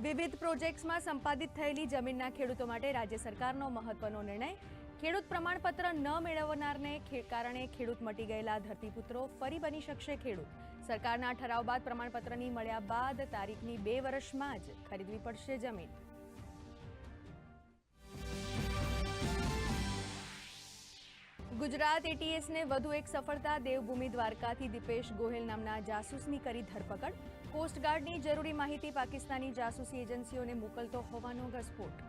વિવિધ પ્રોજેક્ટ્સમાં સંપાદિત થયેલી જમીનના ખેડૂતો માટે રાજ્ય સરકારનો મહત્વનો નિર્ણય. ખેડૂત પ્રમાણપત્ર ન મેળવનારને કારણે ખેડૂત મટી ગયેલા ધરતીપુત્રો ફરી બની શકશે ખેડૂત. સરકારના ઠરાવ બાદ પ્રમાણપત્રની મળ્યા બાદ તારીખની 2 વર્ષમાં જ ખરીદવી પડશે જમીન. ગુજરાત એટીએસને વધુ એક સફળતા. દેવભૂમિ દ્વારકાથી દીપેશ ગોહિલ નામના જાસૂસની કરી ધરપકડ. કોસ્ટગાર્ડની જરૂરી માહિતી પાકિસ્તાની જાસૂસી એજન્સીઓને મોકલતો હોવાનો ઘસફોટ.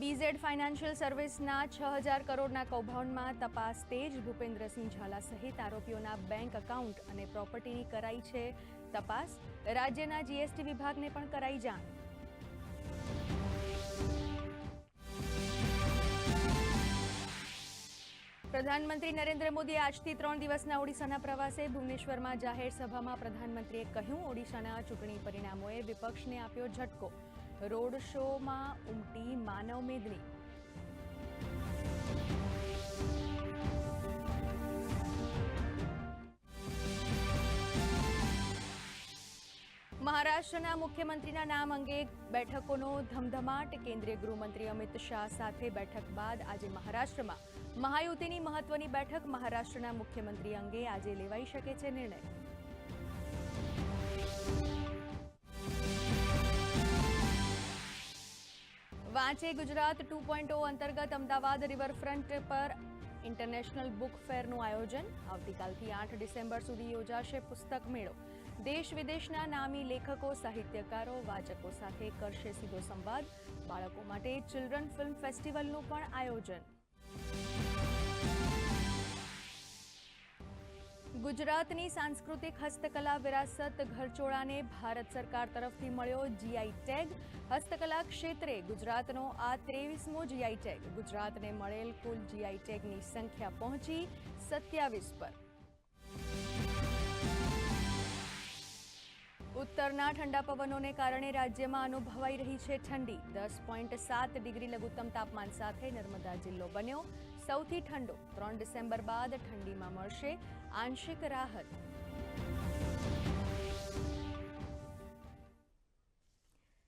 બીઝેડ ફાઇનાન્શિયલ સર્વિસના 6,000 કરોડના કૌભાંડમાં તપાસ તેજ. ભૂપેન્દ્રસિંહ ઝાલા સહિત આરોપીઓના બેંક એકાઉન્ટ અને પ્રોપર્ટીની કરાઈ છે તપાસ. રાજ્યના જીએસટી વિભાગને પણ કરાઈ જાણ. પ્રધાનમંત્રી નરેન્દ્ર મોદી આજથી 3 દિવસના ઓડિશાના પ્રવાસે. ભુવનેશ્વરમાં જાહેર સભામાં પ્રધાનમંત્રીએ કહ્યું, ઓડિશાના ચૂંટણી પરિણામોએ વિપક્ષને આપ્યો ઝટકો. રોડ શોમાં ઉમટી માનવ મેદની. મહારાષ્ટ્રના મુખ્યમંત્રીના નામ અંગે બેઠકોનો ધમધમાટ. કેન્દ્રીય ગૃહમંત્રી અમિત શાહ સાથે બેઠક બાદ આજે મહારાષ્ટ્રમાં મહાયુતિની મહત્વની બેઠક. મહારાષ્ટ્રના મુખ્યમંત્રી અંગે આજે લેવાઈ શકે છે નિર્ણય. વાંચે ગુજરાત 2.0 અંતર્ગત અમદાવાદ રિવરફ્રન્ટ પર ઇન્ટરનેશનલ બુક ફેરનું આયોજન. આવતીકાલથી 8 ડિસેમ્બર સુધી યોજાશે પુસ્તક મેળો. દેશ વિદેશના નામી લેખકો, સાહિત્યકારો, વાચકો સાથે કરશે સીધો સંવાદ. બાળકો માટે ચિલ્ડ્રન ફિલ્મ ફેસ્ટિવલનું પણ આયોજન. ગુજરાતની સાંસ્કૃતિક હસ્તકલા વિરાસત ઘરચોળાને ભારત સરકાર તરફથી મળ્યો જીઆઈ ટેગ. હસ્તકલા ક્ષેત્રે ગુજરાતનો આ 23મો જીઆઈ ટેગ. ગુજરાતને મળેલ કુલ જીઆઈ ટેગની સંખ્યા પહોંચી 27 પર. ઉત્તરના ઠંડા પવનોને કારણે રાજ્યમાં અનુભવાઈ રહી છે ઠંડી. 10.7 ડિગ્રી લઘુત્તમ તાપમાન સાથે નર્મદા જિલ્લો બન્યો સૌથી ઠંડો. 3 ડિસેમ્બર બાદ ઠંડીમાં મળશે આંશિક રાહત.